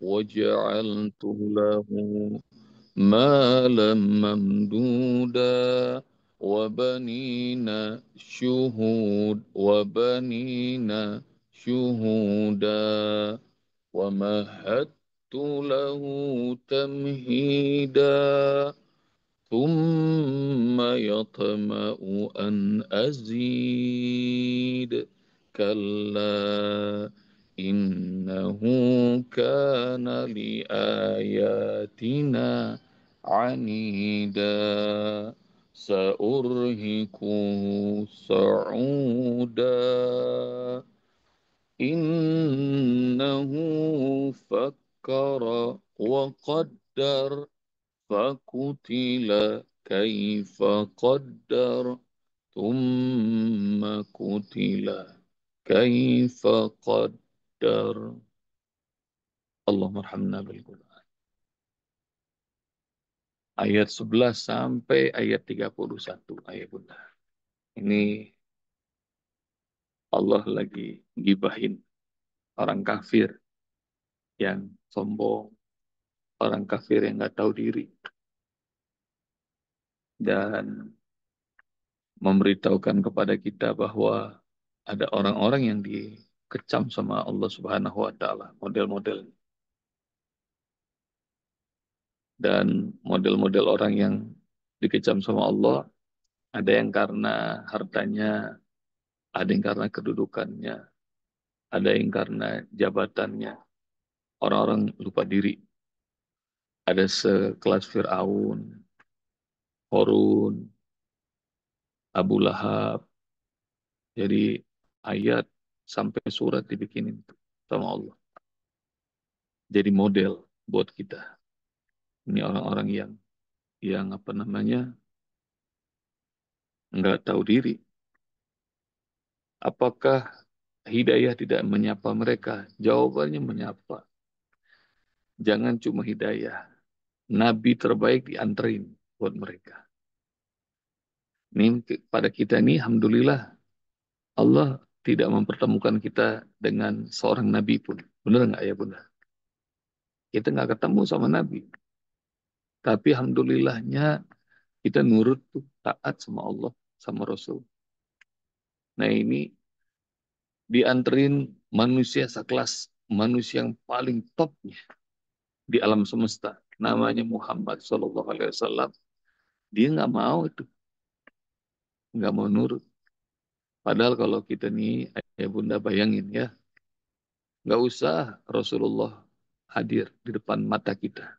وجعلت له مالا ممدودا وبنين شهودا ومهدت له تمهيدا ثم يطمع أن أزيد كلا إنه كان لآياتنا عنيدا سأرهقه صعودا إنه فكر وقدر فقتل كيف قدر ثم قتل كيف قدر اللهم ارحمنا بالقرآن. Ayat 11 sampai ayat 31 ayat bunda. Ini Allah lagi gibahin orang kafir yang sombong, orang kafir yang nggak tahu diri, dan memberitahukan kepada kita bahwa ada orang-orang yang dikecam sama Allah Subhanahu wa taala, model-model. Dan model-model orang yang dikecam sama Allah, ada yang karena hartanya, ada yang karena kedudukannya, ada yang karena jabatannya. Orang-orang lupa diri. Ada sekelas Fir'aun, Korun, Abu Lahab. Jadi ayat sampai surat dibikinin sama Allah. Jadi model buat kita. Ini orang-orang yang apa namanya, nggak tahu diri. Apakah hidayah tidak menyapa mereka? Jawabannya menyapa. Jangan cuma hidayah. Nabi terbaik dianterin buat mereka. Ini pada kita ini, alhamdulillah, Allah tidak mempertemukan kita dengan seorang nabi pun. Benar nggak ya bunda? Kita nggak ketemu sama nabi. Tapi alhamdulillahnya kita nurut tuh, taat sama Allah, sama Rasul. Nah ini dianterin manusia sekelas manusia yang paling topnya di alam semesta. Namanya Muhammad Sallallahu Alaihi Wasallam. Dia nggak mau itu, nggak mau nurut. Padahal kalau kita nih, ayah bunda bayangin ya, nggak usah Rasulullah hadir di depan mata kita.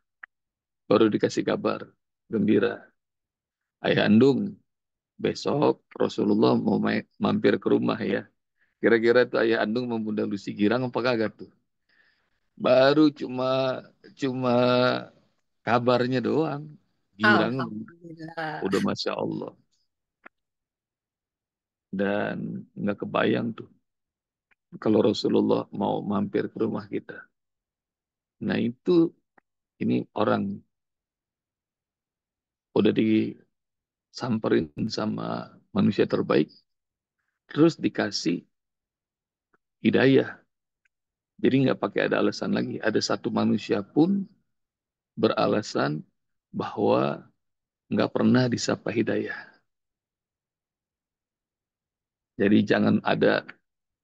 Baru dikasih kabar gembira. Ayah andung, besok Rasulullah mau mampir ke rumah ya. Kira-kira tuh ayah andung mau Bunda Lucy girang apa kagak tuh? Baru cuma cuma kabarnya doang. Girang Alhamdulillah. udah Masya Allah. Dan nggak kebayang tuh kalau Rasulullah mau mampir ke rumah kita. Nah itu, ini orang udah disamperin sama manusia terbaik, terus dikasih hidayah. Jadi nggak pakai ada alasan lagi. Ada satu manusia pun beralasan bahwa nggak pernah disapa hidayah. Jadi jangan ada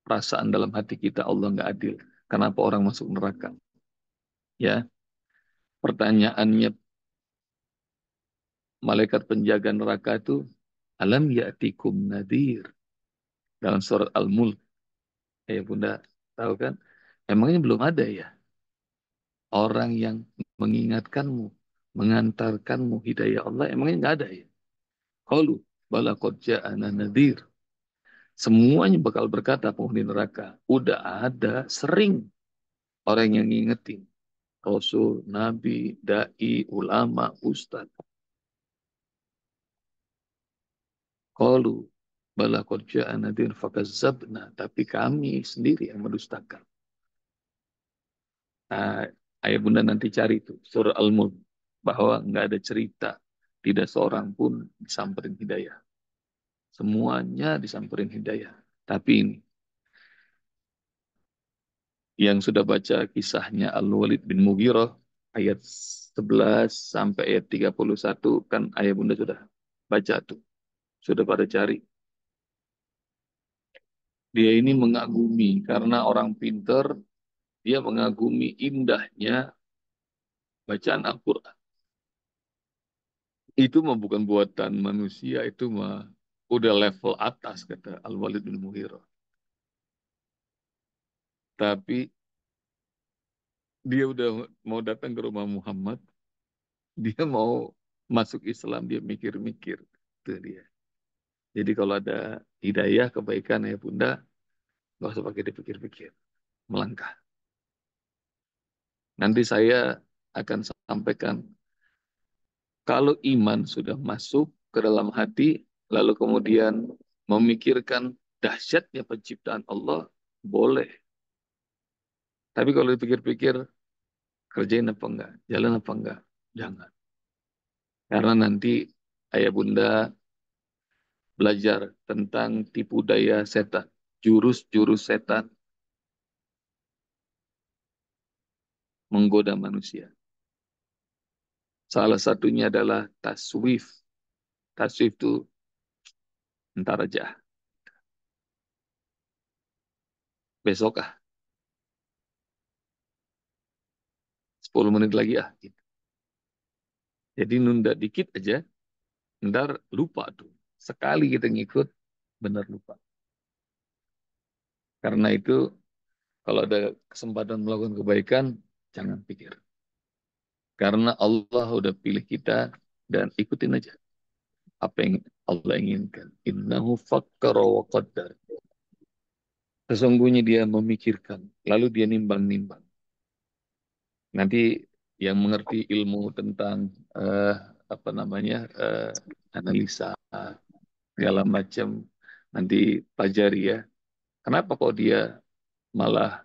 perasaan dalam hati kita Allah nggak adil. Kenapa orang masuk neraka? Ya, pertanyaannya malaikat penjaga neraka itu, alam ya'tikum nadir, dalam surat Al-Mulk. Ya bunda tahu kan? Emangnya belum ada ya orang yang mengingatkanmu, mengantarkanmu hidayah Allah? Emangnya nggak ada ya? Qalu bala qad ja'ana nadhir. Semuanya bakal berkata penghuni neraka, udah ada sering orang yang ngingetin. Rasul, Nabi, Dai, ulama, Ustadz. Qalu bala qad ja'ana nadhir fakazzabna. Tapi kami sendiri yang mendustakan. Nah, ayah bunda nanti cari itu surah Al-Mulk, bahwa nggak ada cerita tidak seorang pun disamperin hidayah. Semuanya disamperin hidayah. Tapi ini Yang sudah baca kisahnya Al-Walid bin Mughirah ayat 11 sampai ayat 31 kan ayah bunda sudah baca tuh. Sudah pada cari. Dia ini mengagumi karena orang pinter, dia mengagumi indahnya bacaan Al-Quran. Itu mah bukan buatan manusia, itu mah udah level atas kata Al-Walid bin Mughirah. Tapi dia udah mau datang ke rumah Muhammad, dia mau masuk Islam, dia mikir-mikir. Itu dia. Jadi kalau ada hidayah, kebaikan ya bunda, nggak usah pakai dipikir-pikir, melangkah. Nanti saya akan sampaikan, kalau iman sudah masuk ke dalam hati, lalu kemudian memikirkan dahsyatnya penciptaan Allah, boleh. Tapi kalau dipikir-pikir, kerjain apa enggak, jalan apa enggak, jangan. Karena nanti ayah bunda belajar tentang tipu daya setan, jurus-jurus setan menggoda manusia. Salah satunya adalah taswif. Taswif itu ntar aja, besok 10 menit lagi gitu. Jadi nunda dikit aja, ntar lupa tuh. Sekali kita ngikut, benar lupa. Karena itu kalau ada kesempatan melakukan kebaikan, jangan pikir. Karena Allah udah pilih kita dan ikutin aja apa yang Allah inginkan. Innahu fakkara wa qaddar. Sesungguhnya dia memikirkan, lalu dia nimbang-nimbang. Nanti yang mengerti ilmu tentang eh, apa namanya analisa segala macam nanti pelajari ya. Kenapa kok dia malah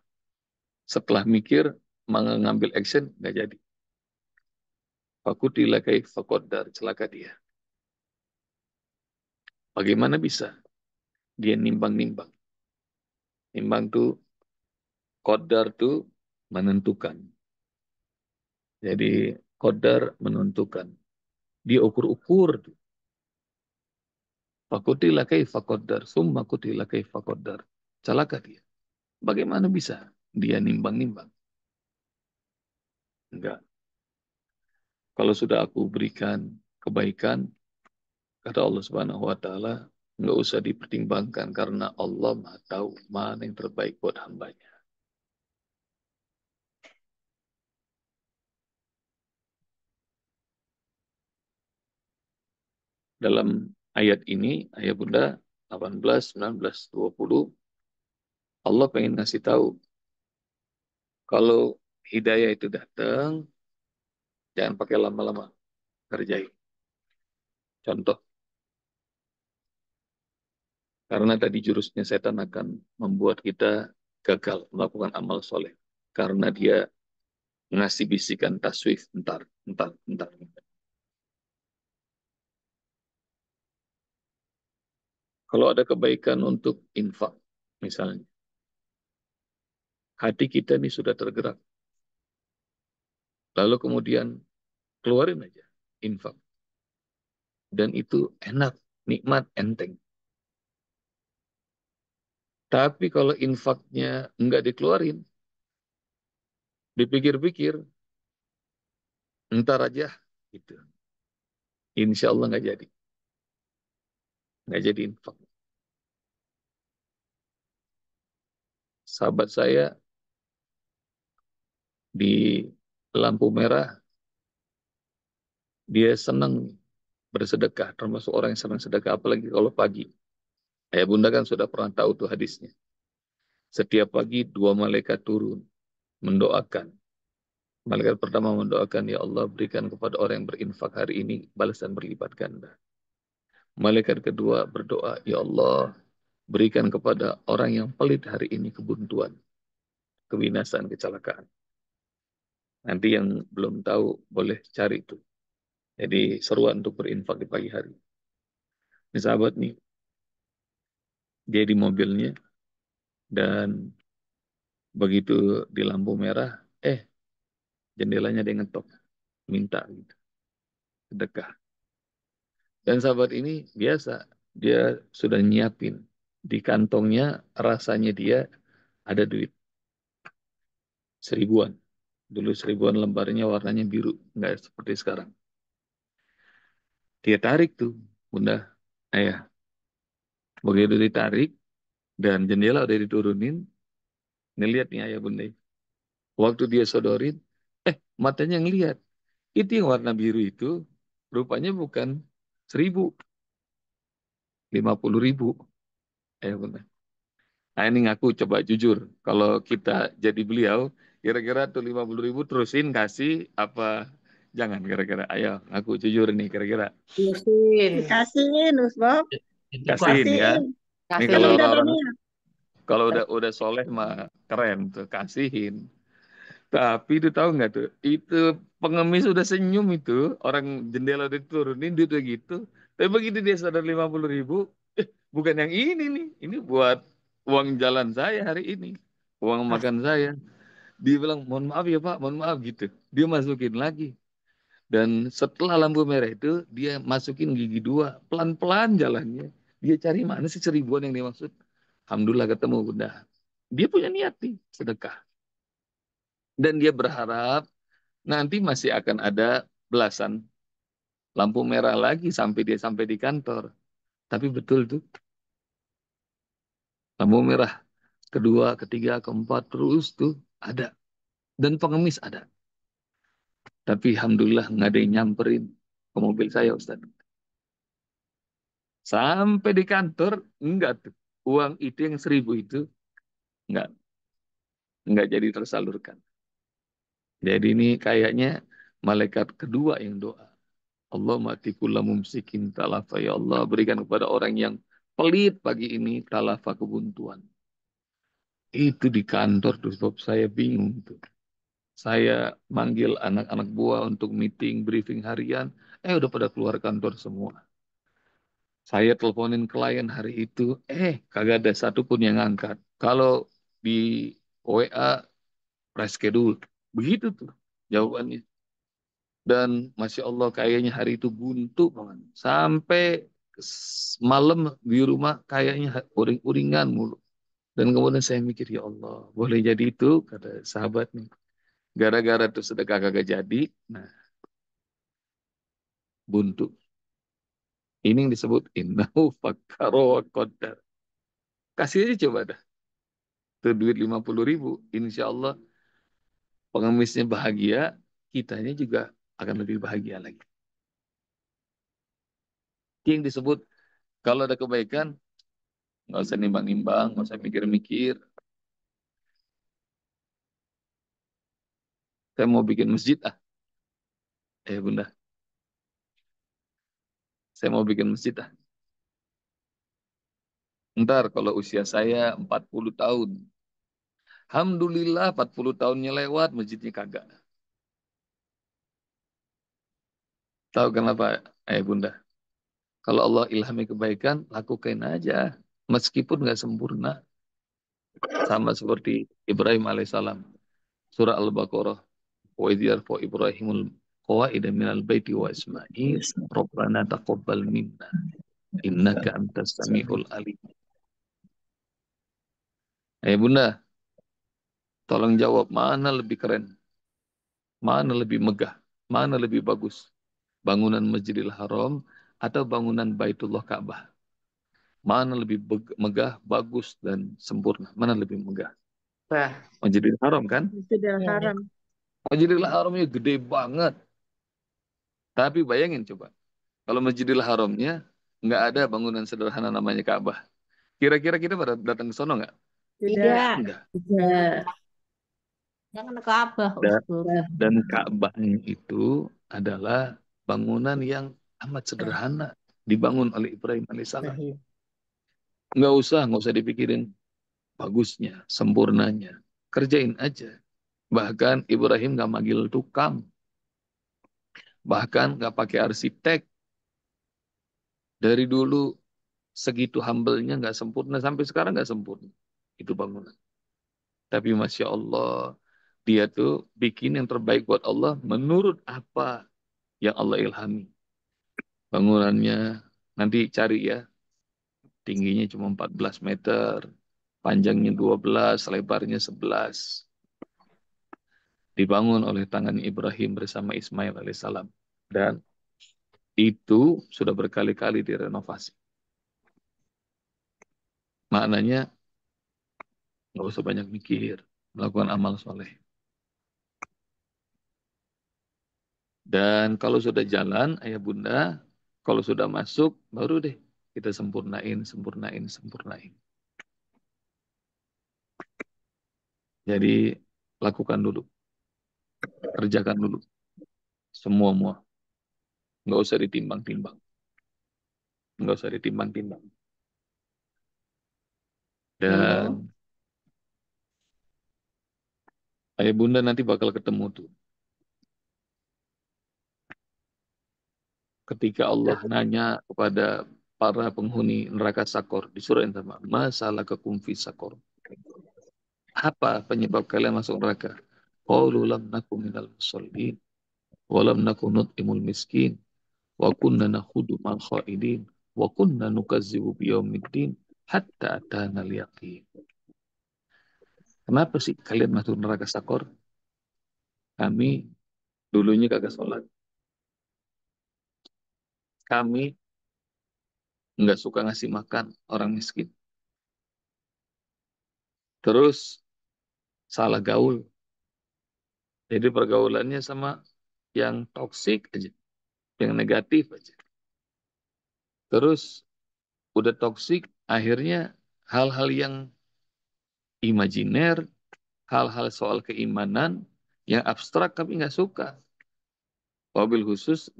setelah mikir mengambil action nggak jadi? Fakutila kaifa qaddar, celaka dia. Bagaimana bisa dia nimbang-nimbang? Nimbang tuh qaddar tuh menentukan. Jadi qaddar menentukan. Dia ukur-ukur tuh. Fakutila kaifa qaddar, summa kutila kaifa qaddar. Celaka dia. Bagaimana bisa dia nimbang-nimbang? Enggak. Kalau sudah aku berikan kebaikan, kata Allah Subhanahu wa taala, enggak usah dipertimbangkan karena Allah Maha tahu mana yang terbaik buat hambanya. Dalam ayat ini, ayat Bunda 18, 19, 20, Allah pengen ngasih tahu kalau hidayah itu datang, jangan pakai lama-lama kerjain. Contoh, karena tadi jurusnya setan akan membuat kita gagal melakukan amal soleh. Karena dia ngasih bisikan taswif, entar, entar, entar. Kalau ada kebaikan untuk infak, misalnya, hati kita ini sudah tergerak. Lalu kemudian keluarin aja infak. Dan itu enak, nikmat, enteng. Tapi kalau infaknya enggak dikeluarin, dipikir-pikir, entar aja, gitu. Insya Allah nggak jadi. Nggak jadi infak. Sahabat saya di lampu merah, dia senang bersedekah, termasuk orang yang senang sedekah, apalagi kalau pagi. Ayah bunda kan sudah pernah tahu tuh hadisnya. Setiap pagi dua malaikat turun, mendoakan. Malaikat pertama mendoakan, ya Allah berikan kepada orang yang berinfak hari ini balasan berlipat ganda. Malaikat kedua berdoa, ya Allah berikan kepada orang yang pelit hari ini kebuntuan, kebinasaan, kecelakaan. Nanti yang belum tahu boleh cari itu. Jadi seruan untuk berinfak di pagi hari. Ini sahabat nih, dia di mobilnya dan Begitu di lampu merah, jendelanya dia ngetok, minta gitu, sedekah. Dan sahabat ini biasa, dia sudah nyiapin di kantongnya, rasanya dia ada duit 1.000-an. Dulu 1.000-an lembarnya warnanya biru, nggak seperti sekarang. Dia tarik tuh, bunda, ayah. Begitu ditarik dan jendela udah diturunin, ngeliat nih ayah bunda. Waktu dia sodorin, matanya ngeliat. Itu yang warna biru itu, rupanya bukan 1.000, 50.000. Ayah bunda. Nah ini ngaku coba jujur. Kalau kita jadi beliau, kira-kira tuh 50.000 terusin kasih apa jangan kira-kira. Ayo ngaku jujur nih kira-kira. Terusin. Dikasihin, Us Bob. Itu kok Kasihin ya. Kasihin. Ini Kan kalau kasihin. udah orang-orang berniat. kalau udah soleh mah keren tuh kasihin. Tapi itu tahu nggak tuh? Itu pengemis udah senyum itu. Orang jendela udah turunin duit udah gitu. Tapi begitu dia sadar 50.000, bukan yang ini nih. Ini buat uang jalan saya hari ini. Uang makan saya. Dia bilang, mohon maaf ya Pak, mohon maaf gitu. Dia masukin lagi. Dan setelah lampu merah itu, dia masukin gigi dua. Pelan-pelan jalannya. Dia cari mana sih 1.000-an yang dimaksud. Alhamdulillah ketemu Bunda. Dia punya niat nih, sedekah. Dan dia berharap nanti masih akan ada belasan lampu merah lagi sampai dia sampai di kantor. Tapi betul tuh, lampu merah kedua, ketiga, keempat, terus tuh ada. Dan pengemis ada. Tapi Alhamdulillah nggak ada yang nyamperin ke mobil saya, Ustaz. Sampai di kantor, enggak tuh. Uang itu yang 1.000 itu, enggak, enggak jadi tersalurkan. Jadi ini kayaknya malaikat kedua yang doa. Allah mati kula mumsikin talafa. Ya Allah, berikan kepada orang yang pelit pagi ini talafa kebuntuan. Itu di kantor tuh, sebab saya bingung tuh. Saya manggil anak-anak buah untuk meeting, briefing harian. Udah pada keluar kantor semua. Saya teleponin klien hari itu, kagak ada satupun yang ngangkat. Kalau di WA, reschedule. Begitu tuh jawabannya. Dan Masya Allah kayaknya hari itu buntu banget. Sampai malam di rumah kayaknya uring-uringan mulu. Dan kemudian saya mikir, ya Allah, boleh jadi itu, kata sahabat nih. Gara-gara tuh sedekah kagak jadi, nah buntu. Ini yang disebut innahu fakkaro wa qaddar. Kasih aja coba dah. Tuh duit 50.000. Insya Allah pengemisnya bahagia, kitanya juga akan lebih bahagia lagi. Yang disebut kalau ada kebaikan, nggak usah nimbang-nimbang, nggak usah mikir-mikir. Saya mau bikin masjid, bunda, saya mau bikin masjid. Ntar kalau usia saya 40 tahun. Alhamdulillah 40 tahunnya lewat, masjidnya kagak. Tahu kenapa, bunda? Kalau Allah ilhami kebaikan, lakukan aja. Meskipun nggak sempurna. Sama seperti Ibrahim alaihissalam. Surah Al-Baqarah. Wa idh yarfa'u Ibrahimul qawaida minal baiti wa Ismail. Rabbana taqabbal minna. Innaka antas sami'ul alim. Bunda, tolong jawab mana lebih keren? Mana lebih megah? Mana lebih bagus? Bangunan Masjidil Haram atau bangunan Baitullah Ka'bah? Mana lebih megah, bagus, dan sempurna? Mana lebih megah? Bah, Masjidil Haram kan? Sudah iya, iya. haram. Masjidil Haramnya gede banget. Tapi bayangin coba, kalau Masjidil Haramnya nggak ada bangunan sederhana namanya Ka'bah. Kira-kira kita pada datang ke sono nggak? Tidak. Tidak. Enggak. Tidak. Jangan ke Abah, Dan, Ustaz. dan Ka'bahnya itu adalah bangunan yang amat sederhana. Dibangun oleh Ibrahim Nah, alaihissalam. iya. Nggak usah dipikirin bagusnya, sempurnanya. Kerjain aja. Bahkan Ibrahim nggak manggil tukang. Bahkan nggak pakai arsitek. Dari dulu segitu humble-nya nggak sempurna. Sampai sekarang nggak sempurna. Itu bangunan. Tapi Masya Allah, dia tuh bikin yang terbaik buat Allah menurut apa yang Allah ilhami. Bangunannya nanti cari ya, tingginya cuma 14 meter, panjangnya 12, lebarnya 11. Dibangun oleh tangan Ibrahim bersama Ismail alaihissalam. Dan itu sudah berkali-kali direnovasi. Maknanya nggak usah banyak mikir, melakukan amal soleh. Dan kalau sudah jalan, ayah bunda, kalau sudah masuk, baru deh kita sempurnain, sempurnain, sempurnain. Jadi lakukan dulu, kerjakan dulu, semua-mua. Nggak usah ditimbang-timbang, nggak usah ditimbang-timbang. Oh, Dan ayah bunda nanti bakal ketemu tuh. Ketika Allah nanya kepada para penghuni neraka Sakor di surah yang sama, masalah kekumfi Sakor. Apa penyebab kalian masuk neraka? Qalu lam naku minal musallin, wa lam naku nut'imul miskin, wa kunna nakhudu ma'al khaidin, wa kunna nukazzibu biyaumiddin, hatta atana al-yaqin. Kenapa sih kalian masuk neraka Sakor? Kami dulunya kagak sholat. Kami nggak suka ngasih makan orang miskin. Terus salah gaul. Jadi pergaulannya sama yang toksik aja, yang negatif aja. Terus udah toksik, akhirnya hal-hal yang imajiner, hal-hal soal keimanan, yang abstrak kami nggak suka. Wabil khusus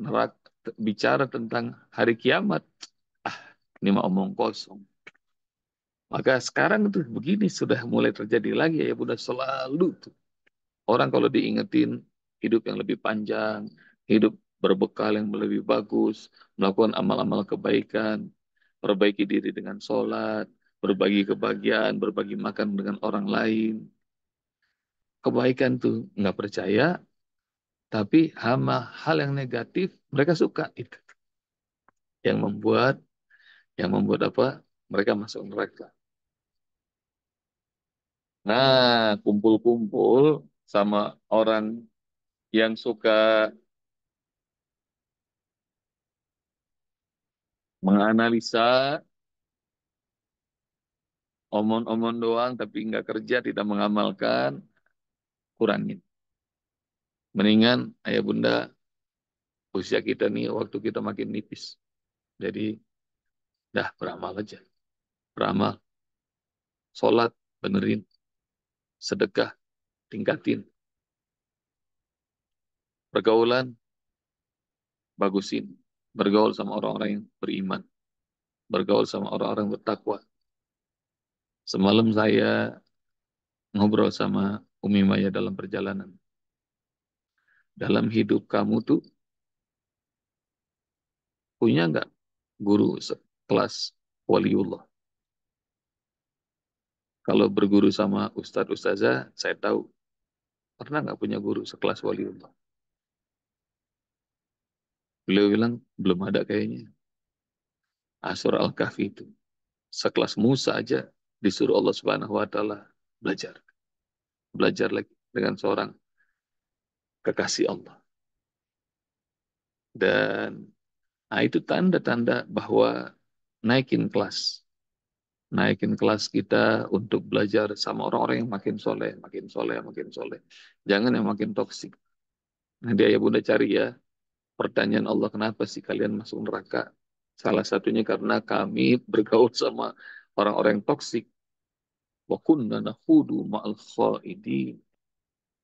bicara tentang hari kiamat. Ah, ini mah omong kosong. Maka sekarang itu begini sudah mulai terjadi lagi ya Bunda selalu tuh. Orang kalau diingetin hidup yang lebih panjang, hidup berbekal yang lebih bagus, melakukan amal-amal kebaikan, perbaiki diri dengan sholat, berbagi kebahagiaan, berbagi makan dengan orang lain. Kebaikan tuh nggak percaya, tapi hama hal yang negatif mereka suka itu. Yang membuat, yang membuat apa? Mereka masuk neraka. Nah, kumpul-kumpul sama orang yang suka menganalisa, omong-omong doang tapi nggak kerja, tidak mengamalkan, kurangin. Mendingan ayah bunda usia kita nih waktu kita makin nipis. Jadi dah beramal aja. Beramal, sholat, benerin, sedekah, tingkatin. Pergaulan, bagusin. Bergaul sama orang-orang yang beriman. Bergaul sama orang-orang bertakwa. Semalam saya ngobrol sama Umi Maya dalam perjalanan. Dalam hidup kamu tuh punya nggak guru sekelas waliullah? Kalau berguru sama ustadz ustazah, saya tahu pernah nggak punya guru sekelas waliullah. Beliau bilang belum ada kayaknya. Asur al-Kahfi itu sekelas Musa aja disuruh Allah Subhanahu Wa Taala belajar, belajar lagi dengan seorang kekasih Allah. Dan itu tanda-tanda bahwa naikin kelas, naikin kelas kita untuk belajar sama orang-orang yang makin soleh, makin soleh, makin soleh. Jangan yang makin toksik. Nanti ayah bunda cari ya, pertanyaan Allah kenapa sih kalian masuk neraka? Salah satunya karena kami bergaul sama orang-orang yang toksik. Wa kunna nakhudu ma'al khaidin.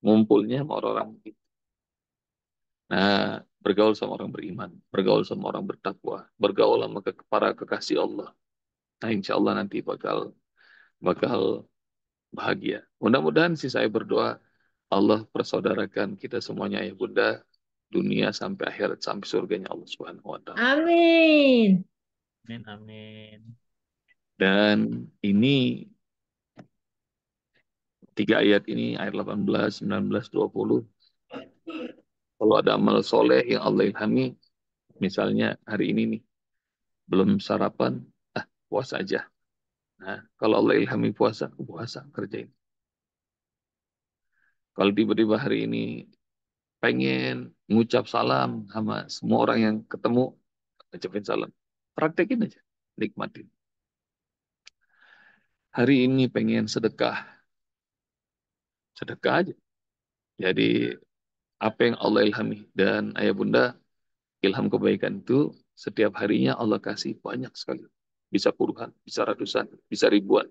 Ngumpulnya sama orang-orang gitu. Nah, bergaul sama orang beriman, bergaul sama orang bertakwa, bergaul sama para kekasih Allah. Nah, insya Allah nanti bakal bakal bahagia. Mudah-mudahan sih saya berdoa Allah persaudarakan kita semuanya ya Bunda, dunia sampai akhirat sampai surganya Allah Subhanahu wa taala. Amin. Amin, amin. Dan ini Tiga ayat ini, ayat 18, 19, 20. Kalau ada amal soleh yang Allah ilhami, misalnya hari ini nih, belum sarapan, puasa aja. Nah, kalau Allah ilhami puasa, puasa, kerjain. Kalau tiba-tiba hari ini pengen ngucap salam sama semua orang yang ketemu, ucapin salam. Praktekin aja, nikmatin. Hari ini pengen sedekah, sedekah aja. Jadi apa yang Allah ilhami. Dan ayah bunda, ilham kebaikan itu setiap harinya Allah kasih banyak sekali. Bisa puluhan, bisa ratusan, bisa ribuan.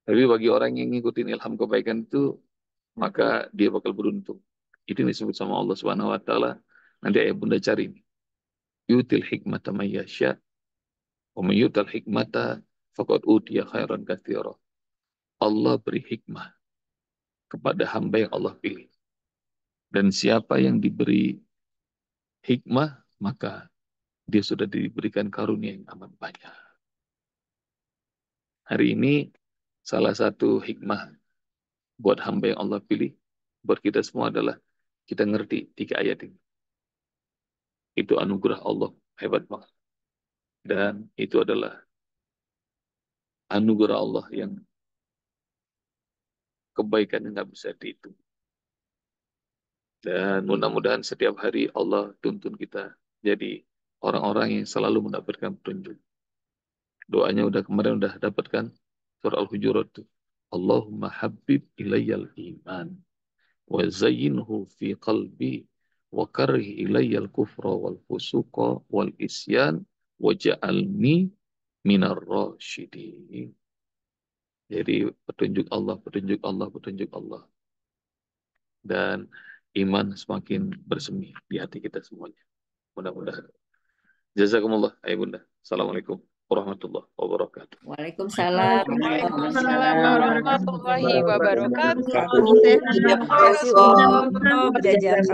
Tapi bagi orang yang ngikutin ilham kebaikan itu, maka dia bakal beruntung. Itu yang disebut sama Allah Subhanahu wa taala. Nanti ayah bunda cari. Yutil hikmata may yasha wa may yutal hikmata faqad utiya khairan katsira. Allah beri hikmah kepada hamba yang Allah pilih. Dan siapa yang diberi hikmah, maka dia sudah diberikan karunia yang amat banyak. Hari ini salah satu hikmah buat hamba yang Allah pilih, buat kita semua adalah kita ngerti 3 ayat ini. Itu anugerah Allah, hebat banget. Dan itu adalah anugerah Allah yang kebaikannya nggak bisa dihitung. Dan mudah-mudahan setiap hari Allah tuntun kita jadi orang-orang yang selalu mendapatkan petunjuk. Doanya kemarin udah dapatkan surah Al-Hujurat tuh. Allahumma habib ilayyal iman wa zayyinhu fi qalbi wa karih ilayyal kufra wal fusuqa wal isyan wa ja'alni minar rasyidin. Jadi petunjuk Allah, petunjuk Allah, petunjuk Allah. Dan iman semakin bersemi di hati kita semuanya. Mudah-mudahan. Jazakumullah, ayah bunda. Assalamualaikum warahmatullahi wabarakatuh. Waalaikumsalam. Waalaikumsalam warahmatullahi wabarakatuh. Terima kasih, Jazakallah Om. khairan.